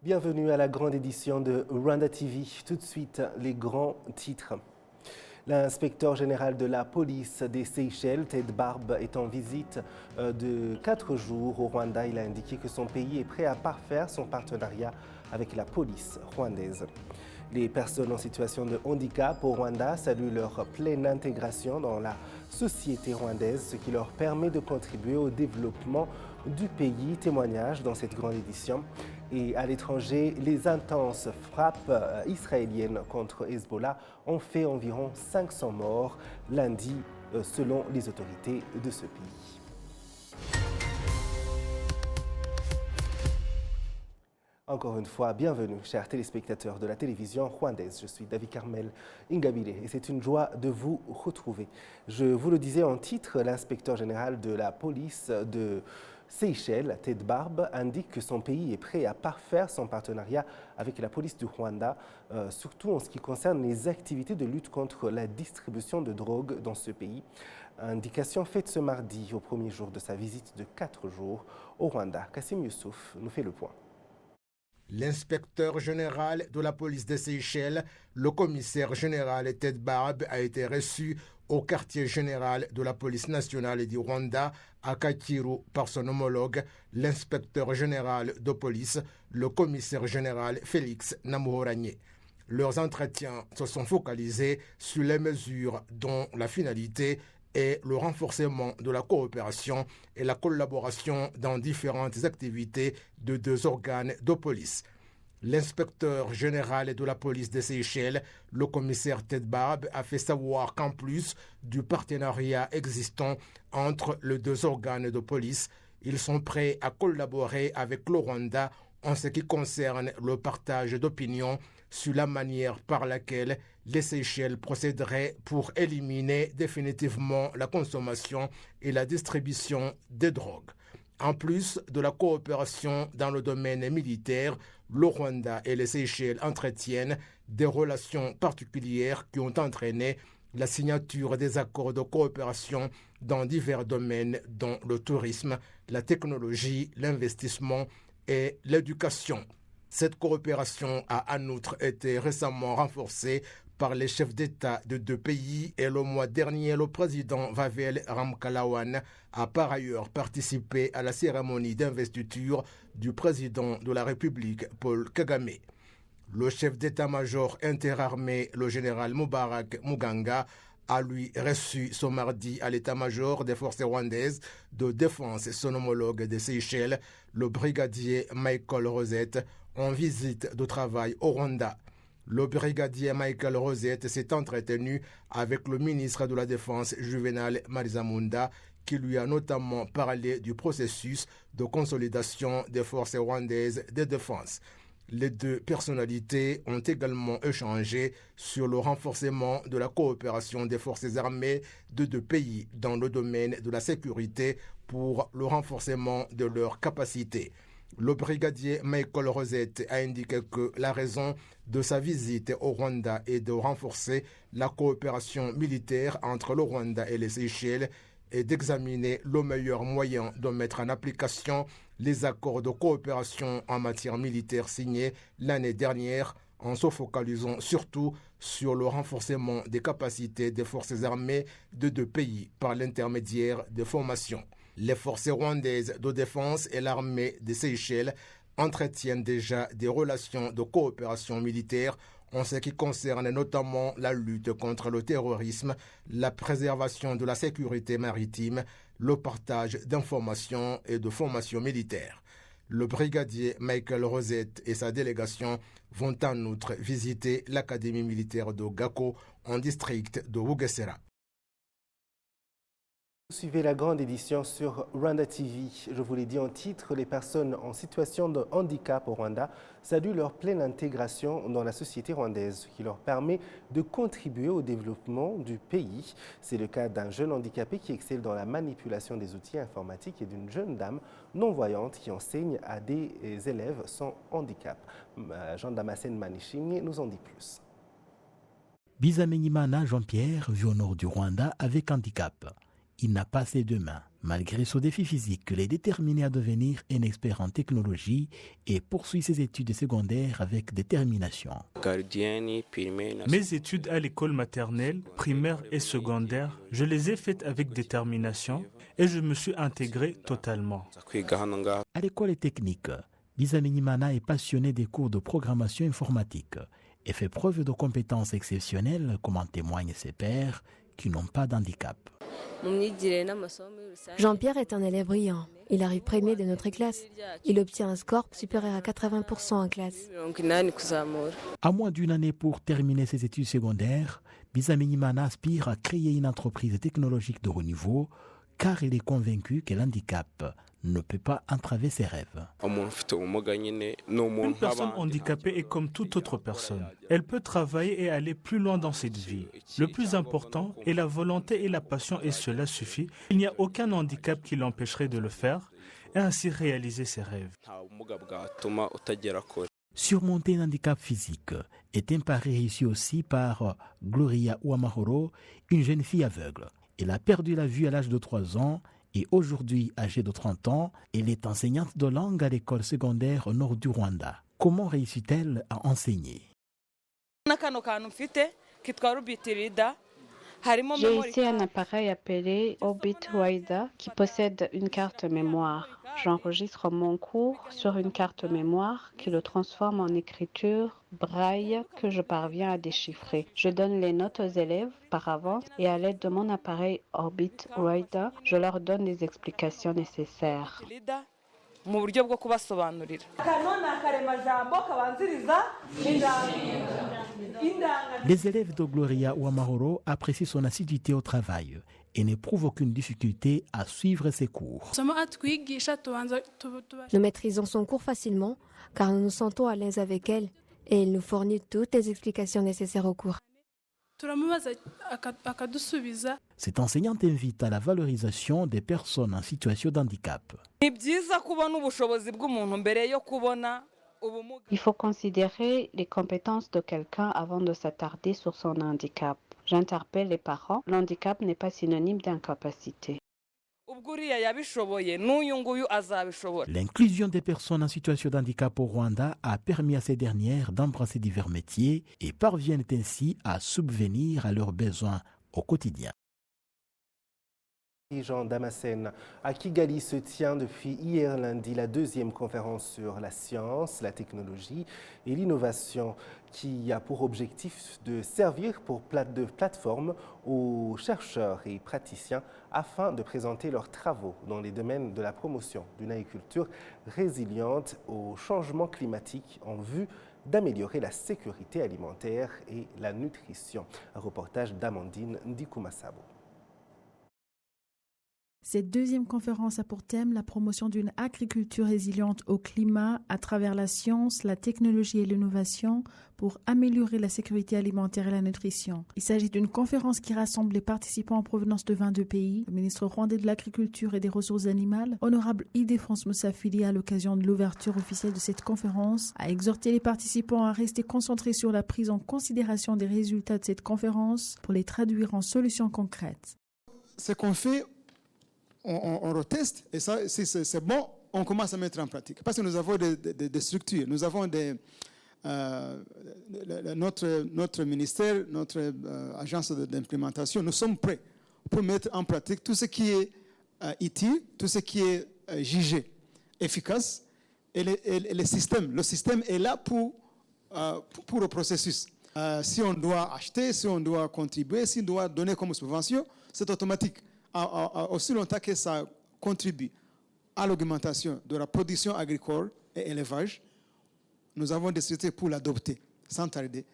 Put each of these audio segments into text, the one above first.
Bienvenue à la grande édition de Rwanda TV. Tout de suite, les grands titres. L'inspecteur général de la police des Seychelles, Ted Barbe, est en visite de 4 jours au Rwanda. Il a indiqué que son pays est prêt à parfaire son partenariat avec la police rwandaise. Les personnes en situation de handicap au Rwanda saluent leur pleine intégration dans la société rwandaise, ce qui leur permet de contribuer au développement du pays. Témoignage dans cette grande édition. Et à l'étranger, les intenses frappes israéliennes contre Hezbollah ont fait environ 500 morts lundi, selon les autorités de ce pays. Encore une fois, bienvenue, chers téléspectateurs de la télévision rwandaise. Je suis David Carmel Ingabire et c'est une joie de vous retrouver. Je vous le disais en titre, l'inspecteur général de la police de Seychelles, Ted Barbe, indique que son pays est prêt à parfaire son partenariat avec la police du Rwanda, surtout en ce qui concerne les activités de lutte contre la distribution de drogue dans ce pays. Indication faite ce mardi, au premier jour de sa visite de 4 jours au Rwanda. Kassim Youssouf nous fait le point. L'inspecteur général de la police des Seychelles, le commissaire général Ted Barbe, a été reçu au quartier général de la police nationale du Rwanda à Kacyiru par son homologue, l'inspecteur général de police, le commissaire général Félix Namuhoranye. Leurs entretiens se sont focalisés sur les mesures dont la finalité est le renforcement de la coopération et la collaboration dans différentes activités de 2 organes de police. L'inspecteur général de la police des Seychelles, le commissaire Ted Barbe, a fait savoir qu'en plus du partenariat existant entre les 2 organes de police, ils sont prêts à collaborer avec le Rwanda en ce qui concerne le partage d'opinions sur la manière par laquelle les Seychelles procéderaient pour éliminer définitivement la consommation et la distribution des drogues. En plus de la coopération dans le domaine militaire, le Rwanda et les Seychelles entretiennent des relations particulières qui ont entraîné la signature des accords de coopération dans divers domaines dont le tourisme, la technologie, l'investissement et l'éducation. Cette coopération a en outre été récemment renforcée par les chefs d'État de 2 pays et le mois dernier, le président Wavel Ramkalawan a par ailleurs participé à la cérémonie d'investiture du président de la République, Paul Kagame. Le chef d'état-major interarmé, le général Mubarak Muganga, a lui reçu ce mardi à l'état-major des forces rwandaises de défense son homologue des Seychelles, le brigadier Michael Rosette, en visite de travail au Rwanda. Le brigadier Michael Rosette s'est entretenu avec le ministre de la Défense Juvenal Marizamunda, qui lui a notamment parlé du processus de consolidation des forces rwandaises de défense. Les 2 personnalités ont également échangé sur le renforcement de la coopération des forces armées de 2 pays dans le domaine de la sécurité pour le renforcement de leurs capacités. Le brigadier Michael Rosette a indiqué que la raison de sa visite au Rwanda est de renforcer la coopération militaire entre le Rwanda et les Seychelles et d'examiner le meilleur moyen de mettre en application les accords de coopération en matière militaire signés l'année dernière, en se focalisant surtout sur le renforcement des capacités des forces armées de 2 pays par l'intermédiaire de formations. Les forces rwandaises de défense et l'armée des Seychelles entretiennent déjà des relations de coopération militaire en ce qui concerne notamment la lutte contre le terrorisme, la préservation de la sécurité maritime, le partage d'informations et de formations militaires. Le brigadier Michael Rosette et sa délégation vont en outre visiter l'académie militaire de Gako en district de Bugesera. Suivez la grande édition sur Rwanda TV. Je vous l'ai dit en titre, les personnes en situation de handicap au Rwanda saluent leur pleine intégration dans la société rwandaise, ce qui leur permet de contribuer au développement du pays. C'est le cas d'un jeune handicapé qui excelle dans la manipulation des outils informatiques et d'une jeune dame non-voyante qui enseigne à des élèves sans handicap. Jean Damascène Maniching nous en dit plus. Bizamenyimana Jean-Pierre vit au nord du Rwanda avec handicap. Il n'a pas ses 2 mains. Malgré son défi physique, il est déterminé à devenir un expert en technologie et poursuit ses études secondaires avec détermination. Mes études à l'école maternelle, primaire et secondaire, je les ai faites avec détermination et je me suis intégré totalement. À l'école technique, Bizamenyimana est passionné des cours de programmation informatique et fait preuve de compétences exceptionnelles, comme en témoignent ses pairs qui n'ont pas d'handicap. Jean-Pierre est un élève brillant. Il arrive premier de notre classe. Il obtient un score supérieur à 80% en classe. À moins d'une année pour terminer ses études secondaires, Bizamenyimana aspire à créer une entreprise technologique de haut niveau car il est convaincu que l'handicap ne peut pas entraver ses rêves. Une personne handicapée est comme toute autre personne. Elle peut travailler et aller plus loin dans cette vie. Le plus important est la volonté et la passion et cela suffit. Il n'y a aucun handicap qui l'empêcherait de le faire et ainsi réaliser ses rêves. Surmonter un handicap physique est un pari réussi aussi par Gloria Ouamahoro, une jeune fille aveugle. Elle a perdu la vue à l'âge de 3 ans et aujourd'hui âgée de 30 ans, elle est enseignante de langue à l'école secondaire au nord du Rwanda. Comment réussit-elle à enseigner? J'ai ici un appareil appelé Orbit Rider qui possède une carte mémoire. J'enregistre mon cours sur une carte mémoire qui le transforme en écriture braille que je parviens à déchiffrer. Je donne les notes aux élèves par avance et à l'aide de mon appareil Orbit Rider, je leur donne les explications nécessaires. Les élèves de Gloria Ouamahoro apprécient son assiduité au travail et n'éprouvent aucune difficulté à suivre ses cours. Nous maîtrisons son cours facilement car nous nous sentons à l'aise avec elle et elle nous fournit toutes les explications nécessaires au cours. Cette enseignante invite à la valorisation des personnes en situation de handicap. Il faut considérer les compétences de quelqu'un avant de s'attarder sur son handicap. J'interpelle les parents, l'handicap n'est pas synonyme d'incapacité. L'inclusion des personnes en situation de handicap au Rwanda a permis à ces dernières d'embrasser divers métiers et parviennent ainsi à subvenir à leurs besoins au quotidien. Jean Damascène, à Kigali se tient depuis hier lundi la 2e conférence sur la science, la technologie et l'innovation qui a pour objectif de servir de plateforme aux chercheurs et praticiens afin de présenter leurs travaux dans les domaines de la promotion d'une agriculture résiliente au changement climatique en vue d'améliorer la sécurité alimentaire et la nutrition. Un reportage d'Amandine Ndikumasabo. Cette 2e conférence a pour thème la promotion d'une agriculture résiliente au climat à travers la science, la technologie et l'innovation pour améliorer la sécurité alimentaire et la nutrition. Il s'agit d'une conférence qui rassemble les participants en provenance de 22 pays. Le ministre rwandais de l'Agriculture et des Ressources animales, honorable Ildefonse Musafiri, à l'occasion de l'ouverture officielle de cette conférence, a exhorté les participants à rester concentrés sur la prise en considération des résultats de cette conférence pour les traduire en solutions concrètes. Ce qu'on fait, on reteste et ça, si c'est bon, on commence à mettre en pratique. Parce que nous avons des structures, nous avons notre ministère, notre agence d'implémentation, nous sommes prêts pour mettre en pratique tout ce qui est utile, tout ce qui est jugé efficace et le système est là pour le processus. Si on doit acheter, si on doit contribuer, si on doit donner comme subvention, c'est automatique. Aussi longtemps que ça contribue à l'augmentation de la production agricole et élevage, nous avons décidé pour l'adopter sans tarder.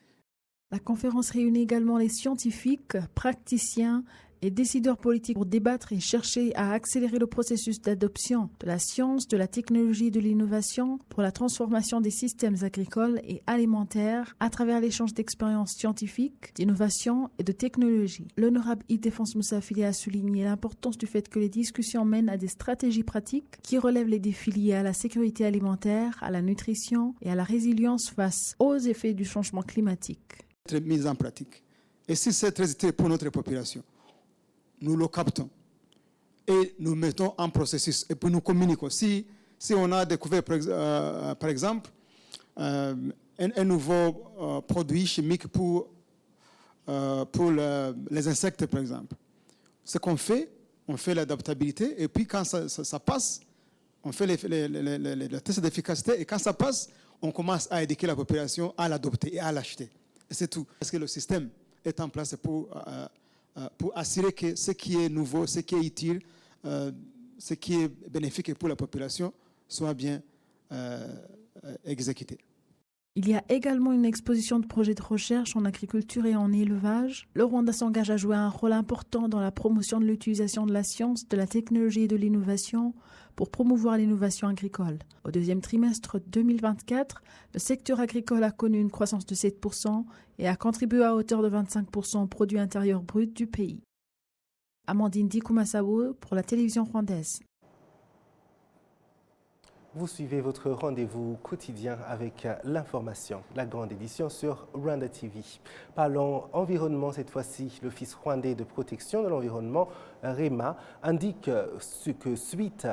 La conférence réunit également les scientifiques, praticiens et décideurs politiques pour débattre et chercher à accélérer le processus d'adoption de la science, de la technologie et de l'innovation pour la transformation des systèmes agricoles et alimentaires à travers l'échange d'expériences scientifiques, d'innovation et de technologie. L'honorable Ildefonse Musafiri a souligné l'importance du fait que les discussions mènent à des stratégies pratiques qui relèvent les défis liés à la sécurité alimentaire, à la nutrition et à la résilience face aux effets du changement climatique. Mise en pratique. Et si c'est très utile pour notre population, nous le captons. et nous mettons en processus. Et puis nous communiquons. Si on a découvert, par exemple, un nouveau produit chimique pour les insectes, par exemple, ce qu'on fait, on fait l'adaptabilité, et puis quand ça passe, on fait les tests d'efficacité, et quand ça passe, on commence à éduquer la population à l'adopter et à l'acheter. Et c'est tout. Parce que le système est en place pour assurer que ce qui est nouveau, ce qui est utile, ce qui est bénéfique pour la population soit bien exécuté. Il y a également une exposition de projets de recherche en agriculture et en élevage. Le Rwanda s'engage à jouer un rôle important dans la promotion de l'utilisation de la science, de la technologie et de l'innovation pour promouvoir l'innovation agricole. Au deuxième trimestre 2024, le secteur agricole a connu une croissance de 7% et a contribué à hauteur de 25% au produit intérieur brut du pays. Amandine Dikumasawo pour la télévision rwandaise. Vous suivez votre rendez-vous quotidien avec l'information, la grande édition sur Rwanda TV. Parlons environnement cette fois-ci. L'Office rwandais de protection de l'environnement, REMA, indique que suite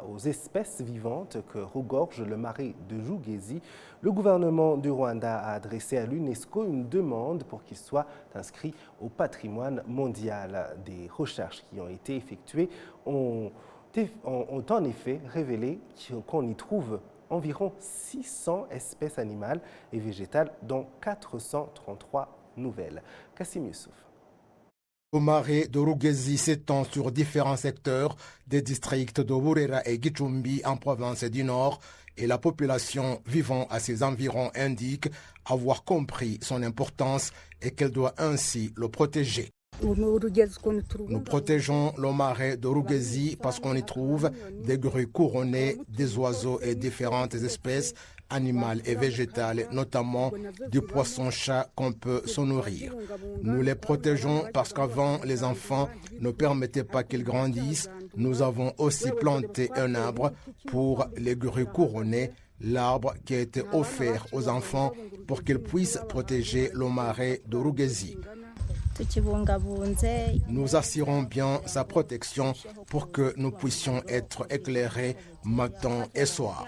aux espèces vivantes que regorge le marais de Rugezi, le gouvernement du Rwanda a adressé à l'UNESCO une demande pour qu'il soit inscrit au patrimoine mondial. Des recherches qui ont été effectuées ont en effet révélé qu'on y trouve environ 600 espèces animales et végétales, dont 433 nouvelles. Kassim Youssouf. Le marais de Rugezi s'étend sur différents secteurs des districts de Burera et Gicumbi en province du Nord, et la population vivant à ses environs indique avoir compris son importance et qu'elle doit ainsi le protéger. Nous protégeons le marais de Rugezi parce qu'on y trouve des grues couronnées, des oiseaux et différentes espèces animales et végétales, notamment du poisson-chat qu'on peut se nourrir. Nous les protégeons parce qu'avant, les enfants ne permettaient pas qu'ils grandissent. Nous avons aussi planté un arbre pour les grues couronnées, l'arbre qui a été offert aux enfants pour qu'ils puissent protéger le marais de Rugezi. Nous assurons bien sa protection pour que nous puissions être éclairés matin et soir.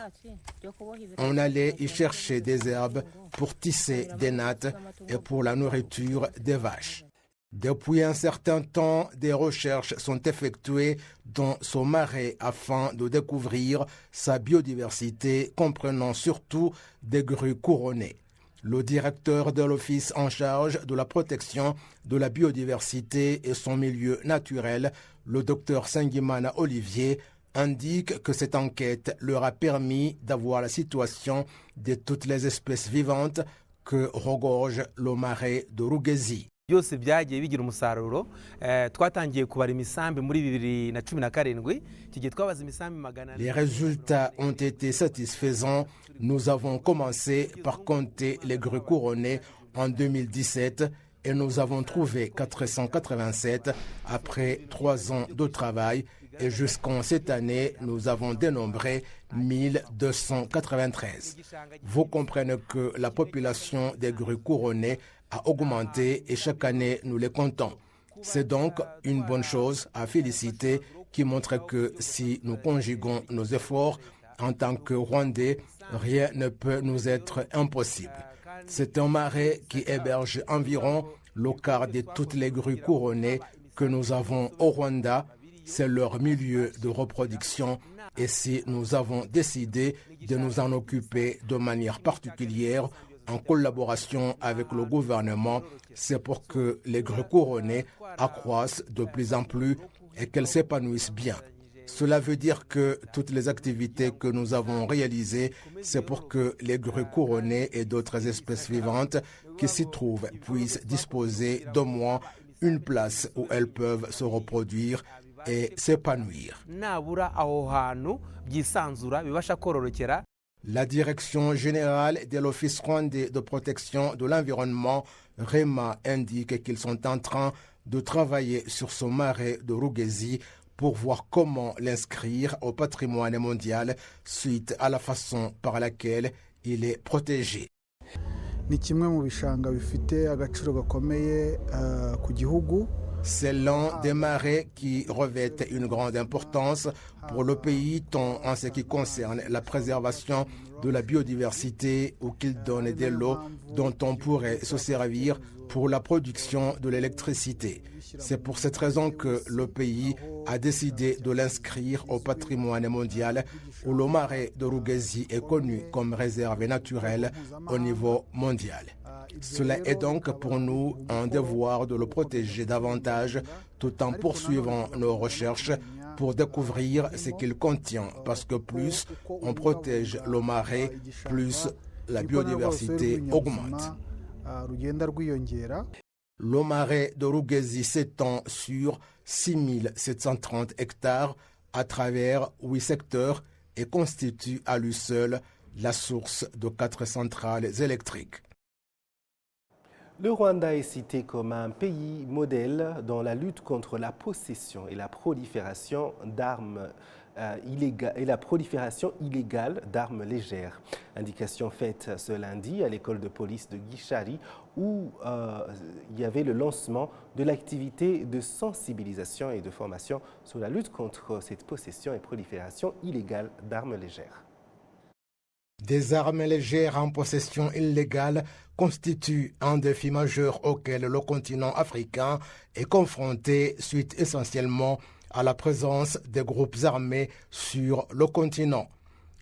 On allait y chercher des herbes pour tisser des nattes et pour la nourriture des vaches. Depuis un certain temps, des recherches sont effectuées dans ce marais afin de découvrir sa biodiversité, comprenant surtout des grues couronnées. Le directeur de l'Office en charge de la protection de la biodiversité et son milieu naturel, le Dr Sengimana Olivier, indique que cette enquête leur a permis d'avoir la situation de toutes les espèces vivantes que regorge le marais de Rugezi. byose byagiye bigira umusaruro twatangiye kubara imisambi muri 2017 kigiye twabaza imisambi magana. Les résultats ont été satisfaisants. Nous avons commencé par compter les grues couronnées en 2017 et nous avons trouvé 487 après 3 ans de travail, et jusqu'en cette année, nous avons dénombré 1293. Vous comprenez que la population des grues couronnées a augmenté et chaque année, nous les comptons. C'est donc une bonne chose à féliciter qui montre que si nous conjuguons nos efforts en tant que Rwandais, rien ne peut nous être impossible. C'est un marais qui héberge environ le quart de toutes les grues couronnées que nous avons au Rwanda. C'est leur milieu de reproduction, et si nous avons décidé de nous en occuper de manière particulière en collaboration avec le gouvernement, c'est pour que les grues couronnées accroissent de plus en plus et qu'elles s'épanouissent bien. Cela veut dire que toutes les activités que nous avons réalisées, c'est pour que les grues couronnées et d'autres espèces vivantes qui s'y trouvent puissent disposer d'au moins une place où elles peuvent se reproduire et s'épanouir. La direction générale de l'Office rwandais de protection de l'environnement, REMA, indique qu'ils sont en train de travailler sur ce marais de Rugezi pour voir comment l'inscrire au patrimoine mondial suite à la façon par laquelle il est protégé. C'est l'un des marais qui revêtent une grande importance pour le pays, tant en ce qui concerne la préservation de la biodiversité ou qu'il donne de l'eau dont on pourrait se servir pour la production de l'électricité. C'est pour cette raison que le pays a décidé de l'inscrire au patrimoine mondial où le marais de Rugezi est connu comme réserve naturelle au niveau mondial. Cela est donc pour nous un devoir de le protéger davantage tout en poursuivant nos recherches pour découvrir ce qu'il contient, parce que plus on protège le marais, plus la biodiversité augmente. Le marais de Rugezi s'étend sur 6730 hectares à travers 8 secteurs et constitue à lui seul la source de 4 centrales électriques. Le Rwanda est cité comme un pays modèle dans la lutte contre la possession et la prolifération d'armes illégale d'armes légères. Indication faite ce lundi à l'école de police de Gishari où il y avait le lancement de l'activité de sensibilisation et de formation sur la lutte contre cette possession et prolifération illégale d'armes légères. Des armes légères en possession illégale constituent un défi majeur auquel le continent africain est confronté suite essentiellement à la présence des groupes armés sur le continent.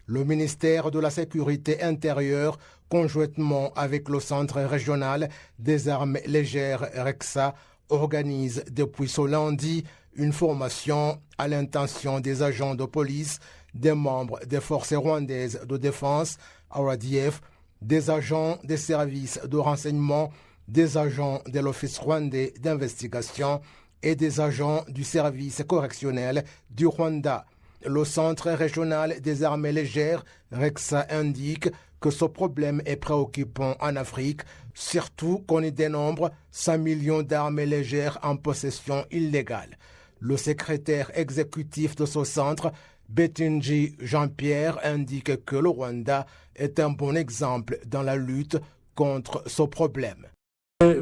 Le ministère de la Sécurité intérieure, conjointement avec le Centre régional des armes légères REXA, organise depuis ce lundi une formation à l'intention des agents de police, des membres des forces rwandaises de défense, RDF, des agents des services de renseignement, des agents de l'Office rwandais d'investigation et des agents du service correctionnel du Rwanda. Le Centre régional des armes légères, REXA, indique que ce problème est préoccupant en Afrique, surtout qu'on y dénombre 100 millions d'armes légères en possession illégale. Le secrétaire exécutif de ce centre, Betinji Jean-Pierre, indique que le Rwanda est un bon exemple dans la lutte contre ce problème.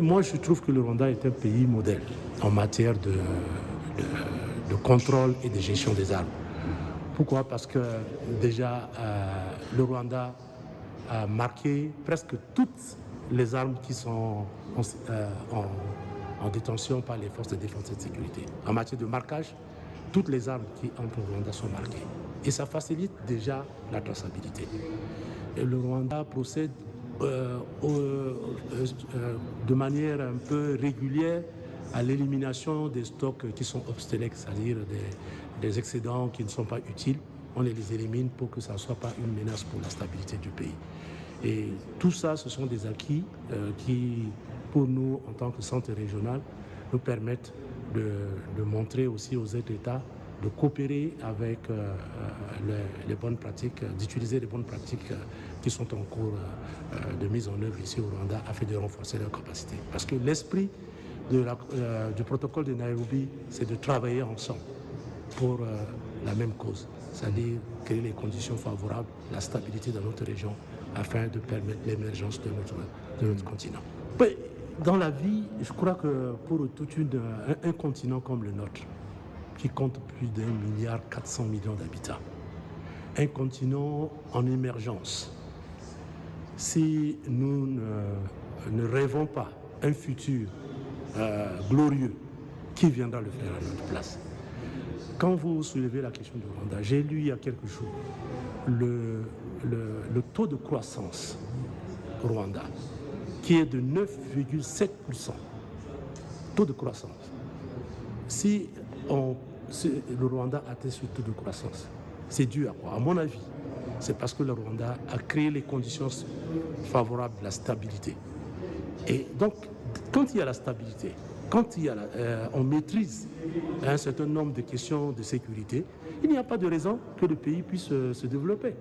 Moi, je trouve que le Rwanda est un pays modèle en matière de contrôle et de gestion des armes. Pourquoi? Parce que déjà, le Rwanda a marqué presque toutes les armes qui sont en détention par les forces de défense et de sécurité. En matière de marquage, toutes les armes qui entrent au Rwanda sont marquées. Et ça facilite déjà la traçabilité. Et le Rwanda procède de manière un peu régulière à l'élimination des stocks qui sont obsolètes, c'est-à-dire des excédents qui ne sont pas utiles. On les élimine pour que ça ne soit pas une menace pour la stabilité du pays. Et tout ça, ce sont des acquis qui, pour nous, en tant que centre régional, nous permettent de montrer aussi aux autres États de coopérer avec les bonnes pratiques, d'utiliser les bonnes pratiques qui sont en cours de mise en œuvre ici au Rwanda afin de renforcer leurs capacités. Parce que l'esprit du protocole de Nairobi, c'est de travailler ensemble pour la même cause, c'est-à-dire créer les conditions favorables, la stabilité dans notre région afin de permettre l'émergence de notre continent. Dans la vie, je crois que pour un continent comme le nôtre, qui compte plus d'1,4 milliard d'habitants, un continent en émergence, si nous ne rêvons pas un futur glorieux, qui viendra le faire à notre place? Quand vous soulevez la question du Rwanda, j'ai lu il y a quelques jours le taux de croissance au Rwanda, qui est de 9,7%. Taux de croissance. Si le Rwanda atteint ce taux de croissance, c'est dû à quoi? À mon avis, c'est parce que le Rwanda a créé les conditions favorables à la stabilité. Et donc, quand il y a la stabilité, quand on maîtrise un certain nombre de questions de sécurité, il n'y a pas de raison que le pays puisse se développer.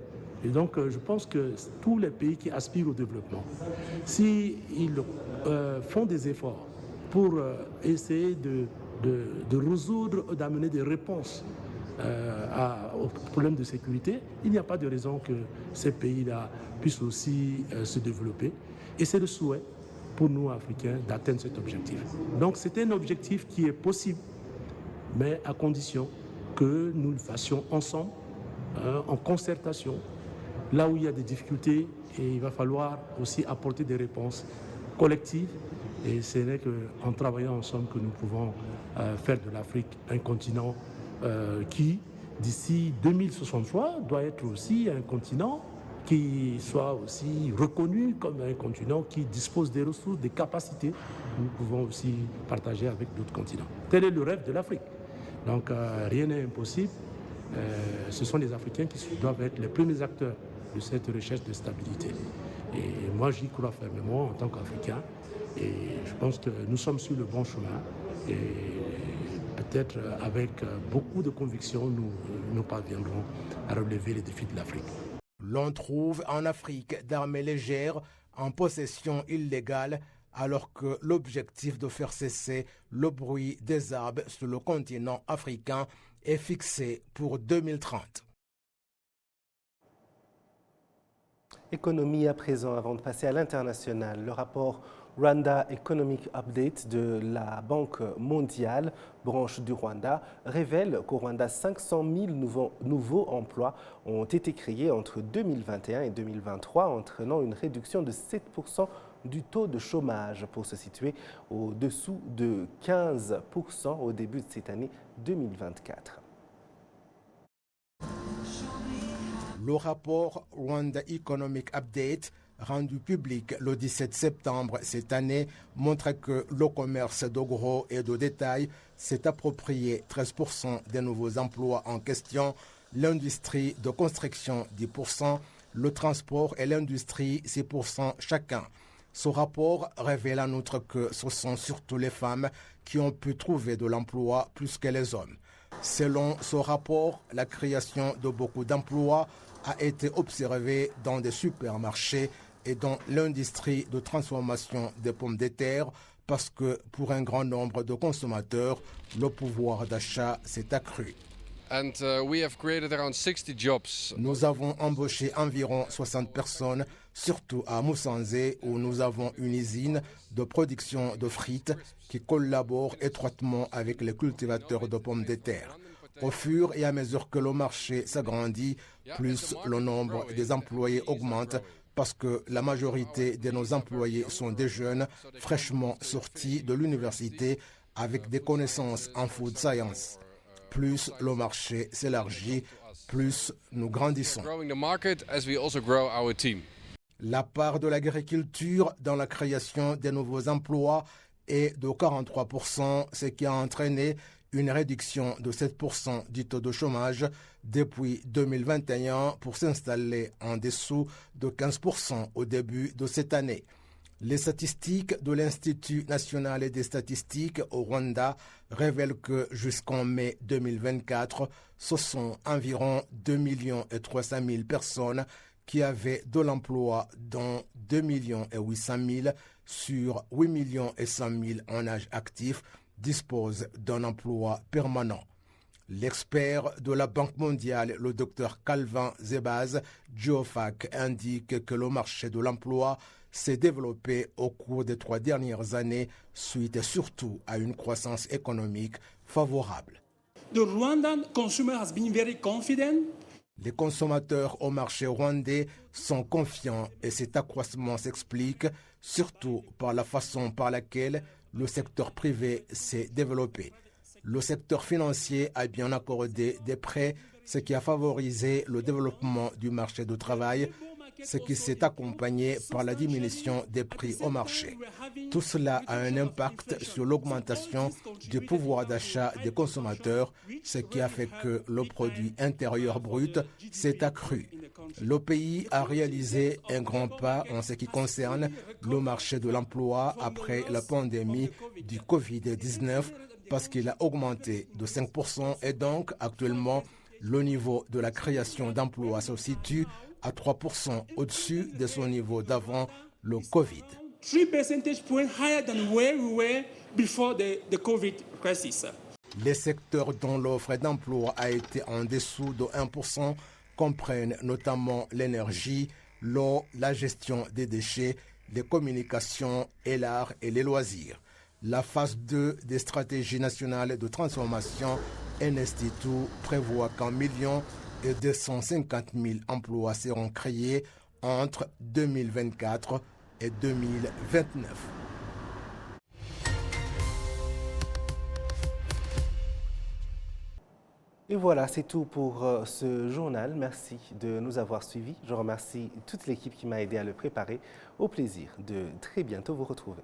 Et donc, je pense que tous les pays qui aspirent au développement, s'ils font des efforts pour essayer de résoudre, d'amener des réponses aux problèmes de sécurité, il n'y a pas de raison que ces pays-là puissent aussi se développer. Et c'est le souhait pour nous, Africains, d'atteindre cet objectif. Donc c'est un objectif qui est possible, mais à condition que nous le fassions ensemble, en concertation. Là où il y a des difficultés, et il va falloir aussi apporter des réponses collectives. Et ce n'est qu'en travaillant ensemble que nous pouvons faire de l'Afrique un continent qui, d'ici 2063, doit être aussi un continent qui soit aussi reconnu comme un continent qui dispose des ressources, des capacités que nous pouvons aussi partager avec d'autres continents. Tel est le rêve de l'Afrique. Donc rien n'est impossible. Ce sont les Africains qui doivent être les premiers acteurs de cette recherche de stabilité. Et moi, j'y crois fermement en tant qu'Africain. Et je pense que nous sommes sur le bon chemin. Et peut-être avec beaucoup de conviction, nous parviendrons à relever les défis de l'Afrique. L'on trouve en Afrique d'armées légères en possession illégale, alors que l'objectif de faire cesser le bruit des armes sur le continent africain est fixé pour 2030. Économie à présent, avant de passer à l'international. Le rapport Rwanda Economic Update de la Banque mondiale, branche du Rwanda, révèle qu'au Rwanda, 500 000 nouveaux emplois ont été créés entre 2021 et 2023, entraînant une réduction de 7% du taux de chômage pour se situer au-dessous de 15% au début de cette année 2024. Le rapport Rwanda Economic Update, rendu public le 17 septembre cette année, montre que le commerce de gros et de détail s'est approprié 13% des nouveaux emplois en question, l'industrie de construction 10%, le transport et l'industrie 6% chacun. Ce rapport révèle en outre que ce sont surtout les femmes qui ont pu trouver de l'emploi plus que les hommes. Selon ce rapport, la création de beaucoup d'emplois a été observée dans des supermarchés et dans l'industrie de transformation des pommes de terre parce que pour un grand nombre de consommateurs, le pouvoir d'achat s'est accru. Nous avons embauché environ 60 personnes, surtout à Musanze, où nous avons une usine de production de frites qui collabore étroitement avec les cultivateurs de pommes de terre. Au fur et à mesure que le marché s'agrandit, plus le nombre des employés augmente parce que la majorité de nos employés sont des jeunes fraîchement sortis de l'université avec des connaissances en food science. Plus le marché s'élargit, plus nous grandissons. La part de l'agriculture dans la création des nouveaux emplois est de 43%, ce qui a entraîné une réduction de 7% du taux de chômage depuis 2021 pour s'installer en dessous de 15% au début de cette année. Les statistiques de l'Institut national des statistiques au Rwanda révèlent que jusqu'en mai 2024, ce sont environ 2 300 000 personnes qui avaient de l'emploi, dont 2 800 000 sur 8 100 000 en âge actif, disposent d'un emploi permanent. L'expert de la Banque mondiale, le Dr Calvin Zebaz, Geofac, indique que le marché de l'emploi s'est développé au cours des 3 dernières années, suite surtout à une croissance économique favorable. Les consommateurs au marché rwandais sont confiants et cet accroissement s'explique surtout par la façon par laquelle le secteur privé s'est développé. Le secteur financier a bien accordé des prêts, ce qui a favorisé le développement du marché du travail, ce qui s'est accompagné par la diminution des prix au marché. Tout cela a un impact sur l'augmentation du pouvoir d'achat des consommateurs, ce qui a fait que le produit intérieur brut s'est accru. Le pays a réalisé un grand pas en ce qui concerne le marché de l'emploi après la pandémie du Covid-19 parce qu'il a augmenté de 5% et donc actuellement le niveau de la création d'emplois se situe à 3% au-dessus de son niveau d'avant le Covid. 3 percentage points higher than where we were before the COVID crisis. Les secteurs dont l'offre d'emploi a été en dessous de 1% comprennent notamment l'énergie, l'eau, la gestion des déchets, les communications et l'art et les loisirs. La phase 2 des stratégies nationales de transformation NST2 prévoit qu'un 1,250 000 emplois seront créés entre 2024 et 2029. Et voilà, c'est tout pour ce journal. Merci de nous avoir suivis. Je remercie toute l'équipe qui m'a aidé à le préparer. Au plaisir de très bientôt vous retrouver.